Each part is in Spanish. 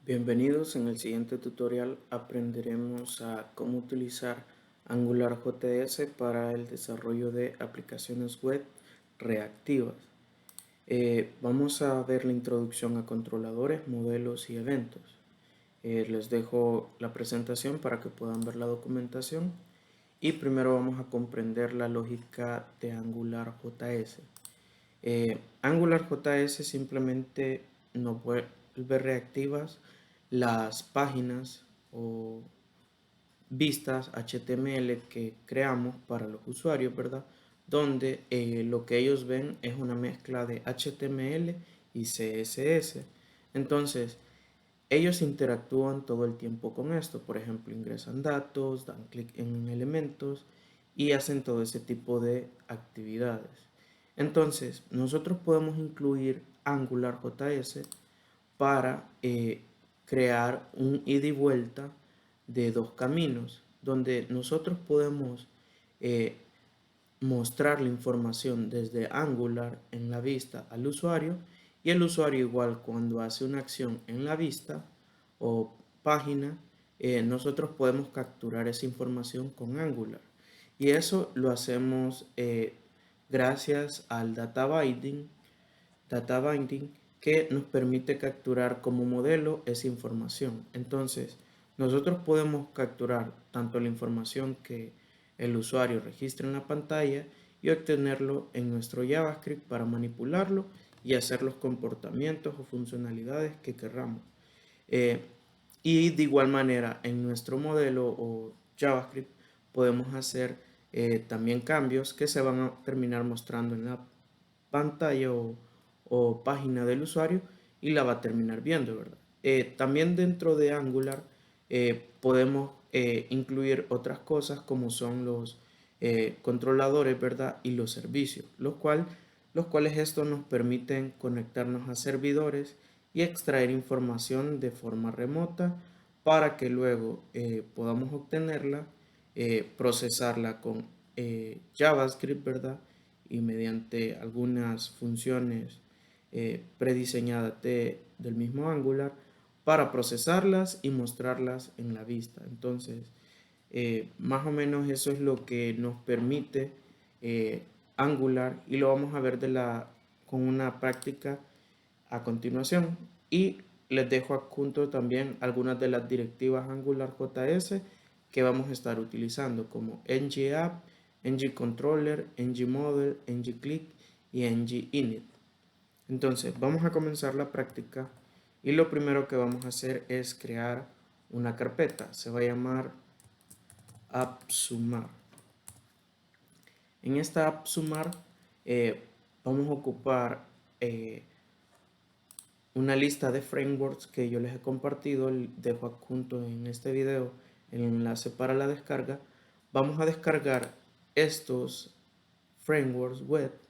Bienvenidos, en el siguiente tutorial aprenderemos a cómo utilizar AngularJS para el desarrollo de aplicaciones web reactivas. Vamos a ver la introducción a controladores, modelos y eventos. Les dejo la presentación para que puedan ver la documentación y primero vamos a comprender la lógica de AngularJS. AngularJS simplemente nos vuelve reactivas las páginas o vistas HTML que creamos para los usuarios, ¿verdad? Donde lo que ellos ven es una mezcla de HTML y CSS. Entonces, ellos interactúan todo el tiempo con esto. Por ejemplo, ingresan datos, dan clic en elementos y hacen todo ese tipo de actividades. Entonces, nosotros podemos incluir AngularJS para crear un ida y vuelta de dos caminos, donde nosotros podemos eh, mostrar la información desde Angular en la vista al usuario, y el usuario igual cuando hace una acción en la vista o página, nosotros podemos capturar esa información con Angular, y eso lo hacemos gracias al data binding que nos permite capturar como modelo esa información. Entonces, nosotros podemos capturar tanto la información que el usuario registra en la pantalla y obtenerlo en nuestro JavaScript para manipularlo y hacer los comportamientos o funcionalidades que querramos. Eh, y de igual manera, en nuestro modelo o JavaScript podemos hacer también cambios que se van a terminar mostrando en la pantalla o página del usuario y la va a terminar viendo, ¿verdad? También dentro de Angular podemos incluir otras cosas como son los controladores, ¿verdad? Y los servicios, los cuales estos nos permiten conectarnos a servidores y extraer información de forma remota para que luego podamos obtenerla, procesarla con JavaScript, ¿verdad? Y mediante algunas funciones prediseñadas del mismo Angular para procesarlas y mostrarlas en la vista. Entonces, más o menos eso es lo que nos permite Angular, y lo vamos a ver con una práctica a continuación. Y les dejo adjunto también algunas de las directivas AngularJS que vamos a estar utilizando, como ng-app, ng-controller, ng-model, ng-click y ng-init. Entonces, vamos a comenzar la práctica y lo primero que vamos a hacer es crear una carpeta. Se va a llamar AppSumar. En esta AppSumar vamos a ocupar una lista de frameworks que yo les he compartido. Dejo adjunto en este video el enlace para la descarga. Vamos a descargar estos frameworks web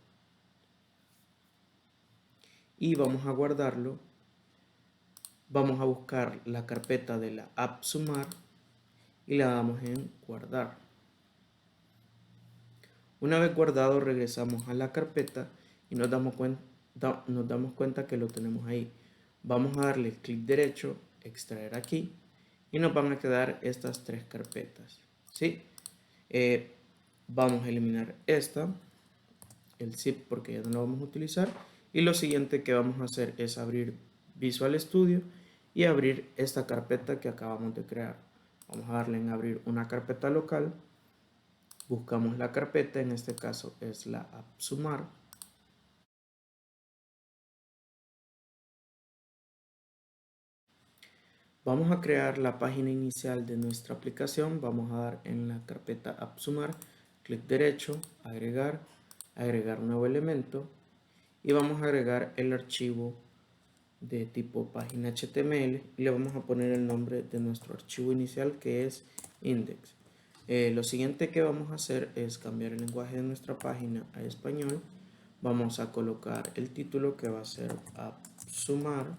y vamos a guardarlo. Vamos a buscar la carpeta de la AppSumar y la damos en guardar. Una vez guardado, regresamos a la carpeta y nos damos cuenta que lo tenemos ahí. Vamos a darle clic derecho, extraer aquí, y nos van a quedar estas tres carpetas, ¿sí? Vamos a eliminar el zip, porque ya no lo vamos a utilizar, y lo siguiente que vamos a hacer es abrir Visual Studio y abrir esta carpeta que acabamos de crear. Vamos a darle en abrir una carpeta local. Buscamos la carpeta, en este caso es la AppSumar. Vamos a crear la página inicial de nuestra aplicación. Vamos a dar en la carpeta AppSumar, clic derecho, agregar nuevo elemento, y vamos a agregar el archivo de tipo página HTML y le vamos a poner el nombre de nuestro archivo inicial, que es index. Lo siguiente que vamos a hacer es cambiar el lenguaje de nuestra página a español. Vamos a colocar el título, que va a ser AppSumar,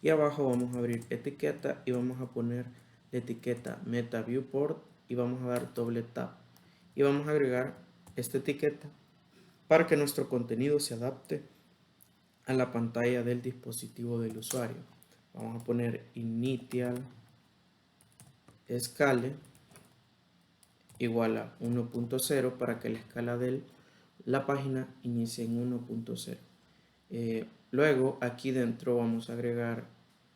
y abajo vamos a abrir etiqueta y vamos a poner la etiqueta Meta Viewport y vamos a dar doble tap y vamos a agregar esta etiqueta para que nuestro contenido se adapte a la pantalla del dispositivo del usuario. Vamos a poner initial scale igual a 1.0 para que la escala de la página inicie en 1.0. Luego aquí dentro vamos a agregar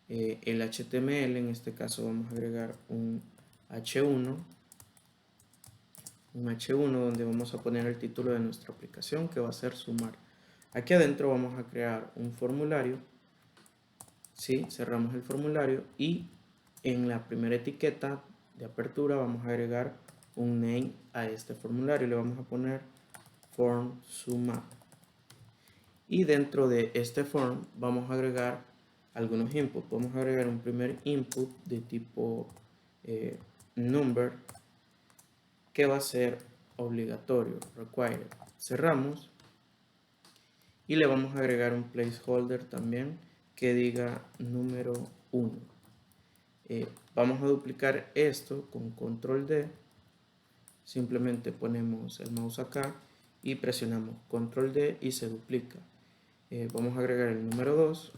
el HTML. En este caso vamos a agregar un H1 donde vamos a poner el título de nuestra aplicación, que va a ser sumar. Aquí adentro vamos a crear un formulario. ¿Sí? Cerramos el formulario y en la primera etiqueta de apertura vamos a agregar un name a este formulario. Le vamos a poner form suma. Y dentro de este form vamos a agregar algunos inputs. Vamos a agregar un primer input de tipo number, que va a ser obligatorio, required. Cerramos y le vamos a agregar un placeholder también que diga número 1. Vamos a duplicar esto con control D. Simplemente ponemos el mouse acá y presionamos control D y se duplica. Vamos a agregar el número 2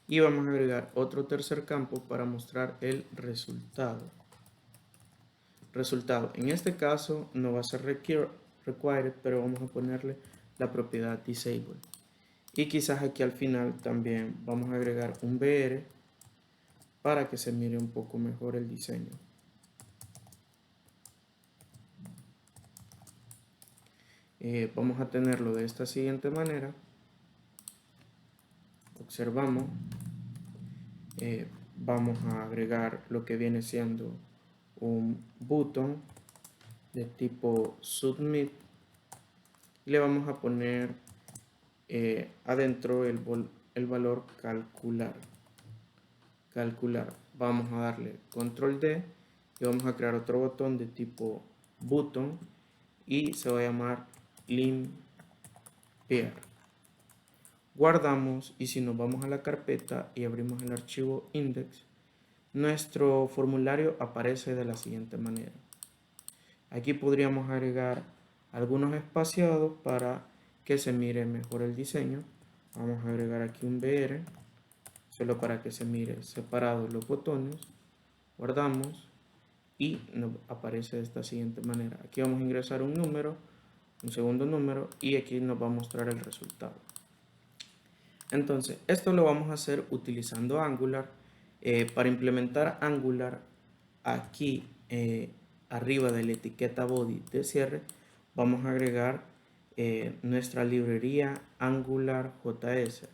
y vamos a agregar otro tercer campo para mostrar el resultado. En este caso no va a ser required, pero vamos a ponerle la propiedad disable. Y quizás aquí al final también vamos a agregar un BR para que se mire un poco mejor el diseño. Vamos a tenerlo de esta siguiente manera. Observamos. Vamos a agregar lo que viene siendo un button de tipo submit y le vamos a poner adentro el valor calcular. Vamos a darle control D y vamos a crear otro botón de tipo button y se va a llamar limpiar. Guardamos y si nos vamos a la carpeta y abrimos el archivo index, nuestro formulario aparece de la siguiente manera. Aquí podríamos agregar algunos espaciados para que se mire mejor el diseño. Vamos a agregar aquí un BR solo para que se mire separados los botones. Guardamos y nos aparece de esta siguiente manera. Aquí vamos a ingresar un número, un segundo número y aquí nos va a mostrar el resultado. Entonces, esto lo vamos a hacer utilizando Angular. Para implementar Angular, aquí arriba de la etiqueta body de cierre, vamos a agregar nuestra librería AngularJS.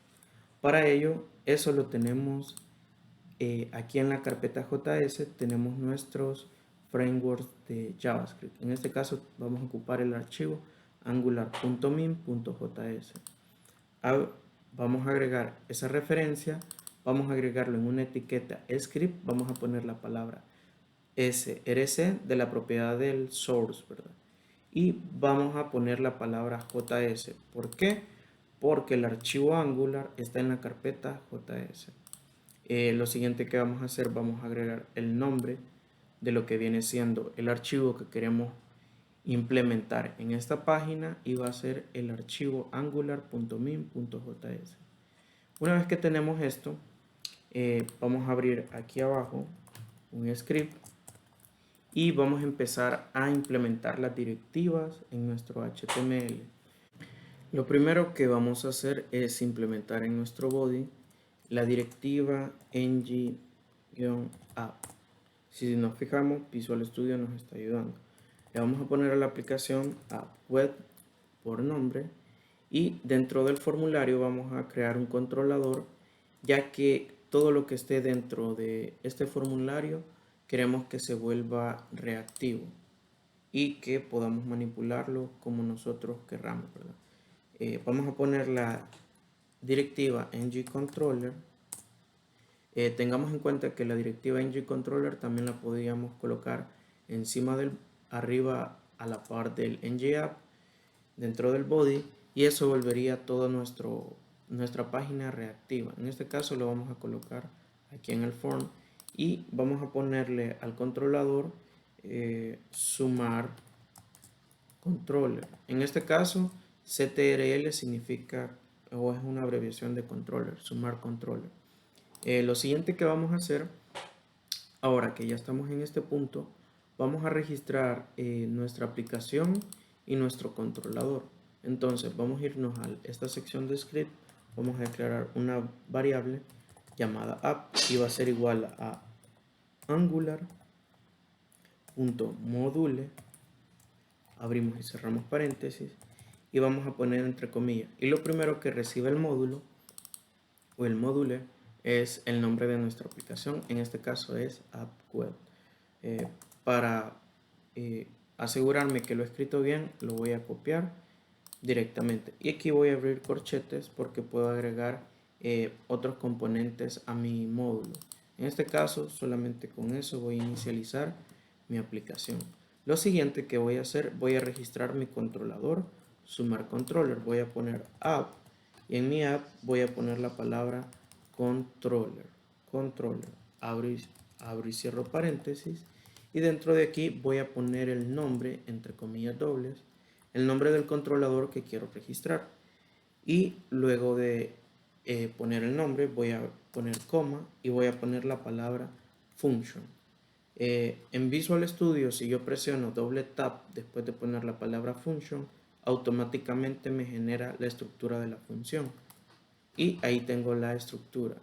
Para ello, eso lo tenemos aquí en la carpeta JS, tenemos nuestros frameworks de JavaScript. En este caso, vamos a ocupar el archivo angular.min.js. Vamos a agregar esa referencia, vamos a agregarlo en una etiqueta script, vamos a poner la palabra src de la propiedad del source, ¿verdad? Y vamos a poner la palabra js. ¿Por qué? Porque el archivo Angular está en la carpeta js. Lo siguiente que vamos a hacer, vamos a agregar el nombre de lo que viene siendo el archivo que queremos implementar en esta página y va a ser el archivo angular.min.js. Una vez que tenemos esto, vamos a abrir aquí abajo un script y vamos a empezar a implementar las directivas en nuestro HTML. Lo primero que vamos a hacer es implementar en nuestro body la directiva ng-app. Si nos fijamos, Visual Studio nos está ayudando. Le vamos a poner a la aplicación app web por nombre y dentro del formulario vamos a crear un controlador, ya que todo lo que esté dentro de este formulario queremos que se vuelva reactivo y que podamos manipularlo como nosotros querramos, ¿verdad? Vamos a poner la directiva ngController. Tengamos en cuenta que la directiva ngController también la podríamos colocar encima arriba a la par del ngapp dentro del body y eso volvería toda nuestra página reactiva. En este caso lo vamos a colocar aquí en el form y vamos a ponerle al controlador sumar controller. En este caso CTRL significa o es una abreviación de controller, sumar controller. Lo siguiente que vamos a hacer, ahora que ya estamos en este punto, vamos a registrar nuestra aplicación y nuestro controlador. Entonces vamos a irnos a esta sección de script, vamos a declarar una variable llamada app y va a ser igual a angular.module, abrimos y cerramos paréntesis, y vamos a poner entre comillas. Y lo primero que recibe el módulo o el módulo es el nombre de nuestra aplicación, en este caso es app web. Para asegurarme que lo he escrito bien, lo voy a copiar directamente. Y aquí voy a abrir corchetes porque puedo agregar otros componentes a mi módulo. En este caso, solamente con eso voy a inicializar mi aplicación. Lo siguiente que voy a hacer, voy a registrar mi controlador, sumar controller. Voy a poner app y en mi app voy a poner la palabra controller. Controller. Abro y cierro paréntesis. Y dentro de aquí voy a poner el nombre, entre comillas dobles, el nombre del controlador que quiero registrar. Y luego de poner el nombre voy a poner coma y voy a poner la palabra function. En Visual Studio, si yo presiono doble tap después de poner la palabra function, automáticamente me genera la estructura de la función. Y ahí tengo la estructura.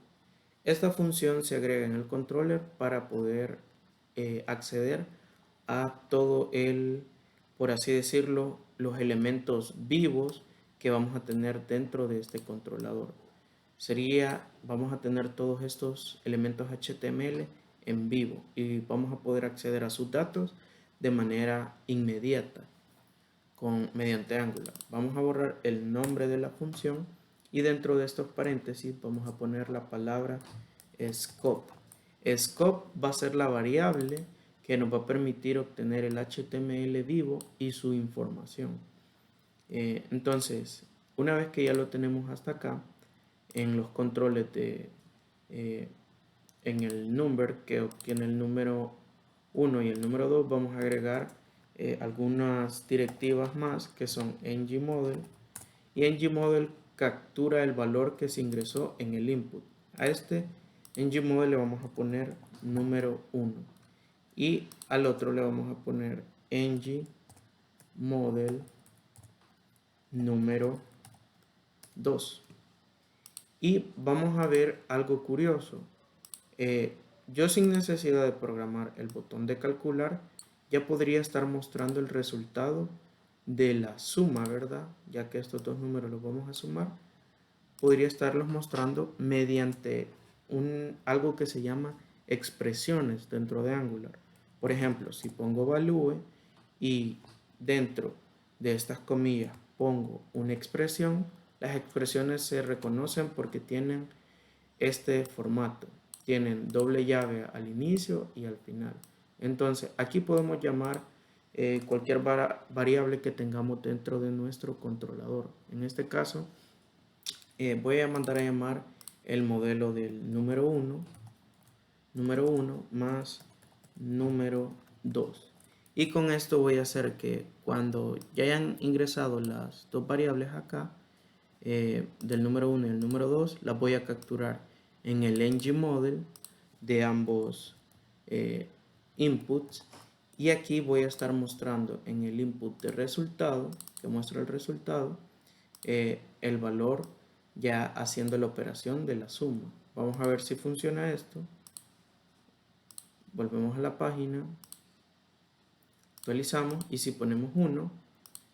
Esta función se agrega en el controller para poder acceder a todo el, por así decirlo, los elementos vivos que vamos a tener dentro de este controlador. Vamos a tener todos estos elementos HTML en vivo y vamos a poder acceder a sus datos de manera inmediata mediante Angular. Vamos a borrar el nombre de la función y dentro de estos paréntesis vamos a poner la palabra scope. Scope va a ser la variable que nos va a permitir obtener el HTML vivo y su información. Entonces, una vez que ya lo tenemos hasta acá, en los controles en el number que obtiene el número 1 y el número 2, vamos a agregar algunas directivas más que son ngModel, y ngModel captura el valor que se ingresó en el input. A este ngModel le vamos a poner número 1 y al otro le vamos a poner ngModel número 2. Y vamos a ver algo curioso. Yo sin necesidad de programar el botón de calcular, ya podría estar mostrando el resultado de la suma, ¿verdad? Ya que estos dos números los vamos a sumar, podría estarlos mostrando mediante algo que se llama expresiones dentro de Angular. Por ejemplo, si pongo value y dentro de estas comillas pongo una expresión, las expresiones se reconocen porque tienen este formato. Tienen doble llave al inicio y al final. Entonces, aquí podemos llamar cualquier variable que tengamos dentro de nuestro controlador. En este caso, voy a mandar a llamar el modelo del número 1 más número 2. Y con esto voy a hacer que cuando ya hayan ingresado las dos variables acá, del número 1 y el número 2, las voy a capturar en el ngModel de ambos inputs, y aquí voy a estar mostrando en el input de resultado, que muestra el resultado, el valor ya haciendo la operación de la suma. Vamos a ver si funciona esto. Volvemos a la página, actualizamos y si ponemos 1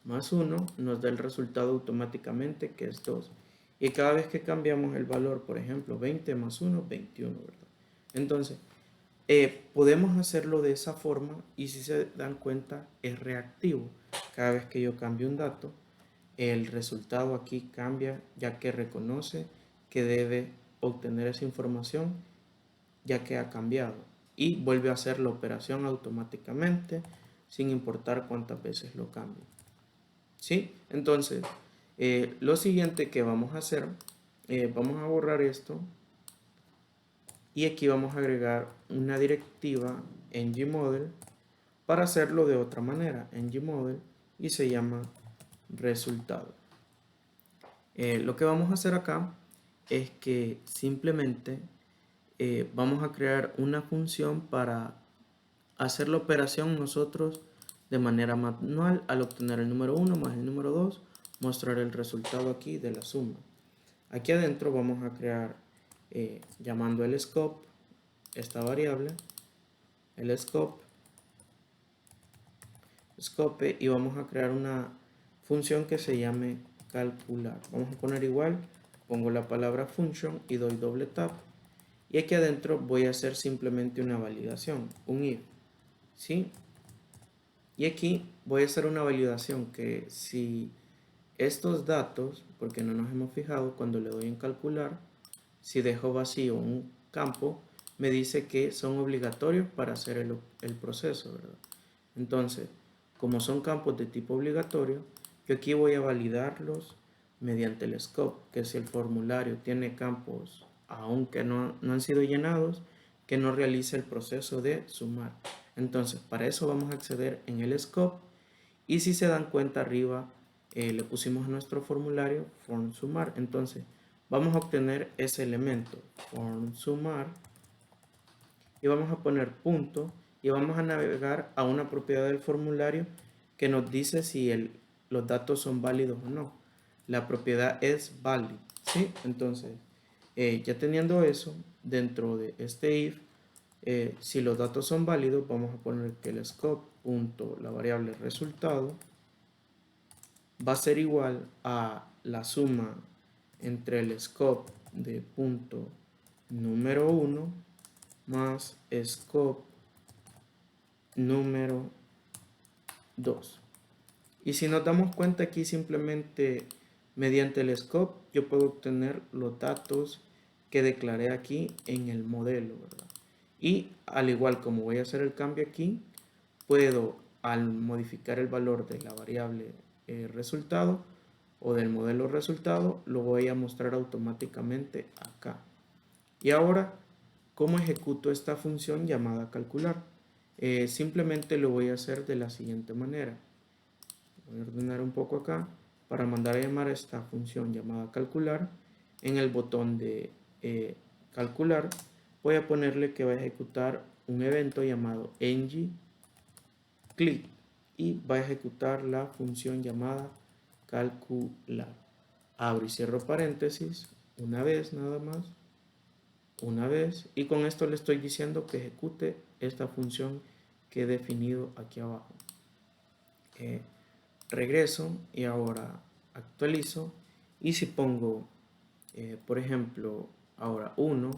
más 1 nos da el resultado automáticamente, que es 2. Y cada vez que cambiamos el valor, por ejemplo, 20 más 1, 21, ¿verdad? Entonces, podemos hacerlo de esa forma y si se dan cuenta es reactivo. Cada vez que yo cambio un dato, el resultado aquí cambia, ya que reconoce que debe obtener esa información ya que ha cambiado, y vuelve a hacer la operación automáticamente sin importar cuántas veces lo cambie. ¿Sí? Entonces, lo siguiente que vamos a hacer, vamos a borrar esto y aquí vamos a agregar una directiva ngModel para hacerlo de otra manera, ngModel, y se llama resultado. Lo que vamos a hacer acá es que simplemente vamos a crear una función para hacer la operación nosotros de manera manual. Al obtener el número 1 más el número 2, mostrar el resultado aquí de la suma. Aquí adentro vamos a crear, llamando el scope, esta variable, el scope, y vamos a crear una función que se llame calcular. Vamos a poner igual, pongo la palabra function y doy doble tap. Y aquí adentro voy a hacer simplemente una validación, un if, ¿sí? Y aquí voy a hacer una validación que si estos datos, porque no nos hemos fijado, cuando le doy en calcular, si dejo vacío un campo, me dice que son obligatorios para hacer el proceso, ¿verdad? Entonces, como son campos de tipo obligatorio, yo aquí voy a validarlos mediante el scope, que si el formulario tiene campos aunque no han sido llenados, que no realice el proceso de sumar. Entonces, para eso vamos a acceder en el scope, y si se dan cuenta arriba, le pusimos a nuestro formulario form sumar. Entonces, vamos a obtener ese elemento, form sumar, y vamos a poner punto, y vamos a navegar a una propiedad del formulario que nos dice si los datos son válidos o no. La propiedad es valid, ¿sí? Entonces, ya teniendo eso, dentro de este if, si los datos son válidos, vamos a poner que el scope punto la variable resultado va a ser igual a la suma entre el scope de punto número 1 más scope número 2. Y si nos damos cuenta aquí, simplemente mediante el scope yo puedo obtener los datos que declaré aquí en el modelo, ¿verdad? Y al igual como voy a hacer el cambio aquí, puedo, al modificar el valor de la variable resultado o del modelo resultado, lo voy a mostrar automáticamente acá. Y ahora, ¿cómo ejecuto esta función llamada calcular? Simplemente lo voy a hacer de la siguiente manera. Voy a ordenar un poco acá para mandar a llamar a esta función llamada calcular. En el botón de calcular voy a ponerle que va a ejecutar un evento llamado ng click y va a ejecutar la función llamada calcular. Abro y cierro paréntesis una vez nada más, una vez, y con esto le estoy diciendo que ejecute esta función que he definido aquí abajo. Regreso y ahora actualizo, y si pongo por ejemplo ahora 1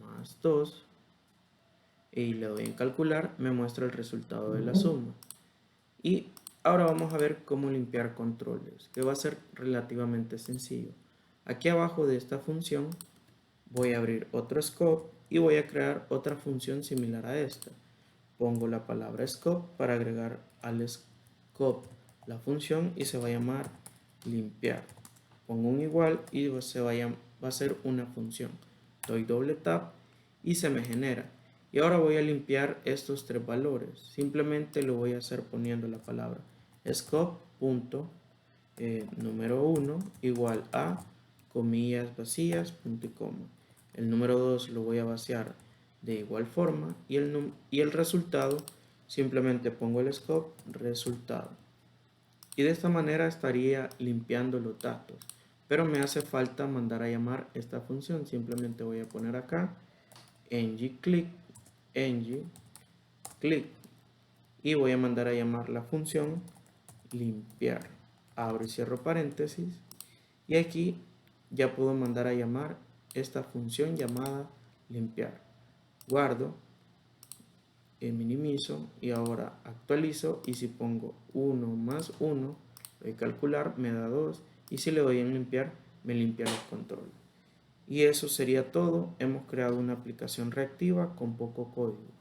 más 2 y le doy en calcular, me muestra el resultado de la suma. Y ahora vamos a ver cómo limpiar controles, que va a ser relativamente sencillo. Aquí abajo de esta función voy a abrir otro scope y voy a crear otra función similar a esta. Pongo la palabra scope para agregar al scope la función y se va a llamar limpiar. Pongo un igual y va a ser una función. Doy doble tap y se me genera. Y ahora voy a limpiar estos tres valores. Simplemente lo voy a hacer poniendo la palabra scope punto número 1 igual a comillas vacías punto y coma. El número 2 lo voy a vaciar de igual forma, y el resultado simplemente pongo el scope resultado. Y de esta manera estaría limpiando los datos, pero me hace falta mandar a llamar esta función. Simplemente voy a poner acá ng click y voy a mandar a llamar la función limpiar. Abro y cierro paréntesis, y aquí ya puedo mandar a llamar esta función llamada limpiar. Guardo, minimizo y ahora actualizo, y si pongo 1 más 1, voy a calcular, me da 2, y si le doy en limpiar, me limpia los controles. Y eso sería todo. Hemos creado una aplicación reactiva con poco código.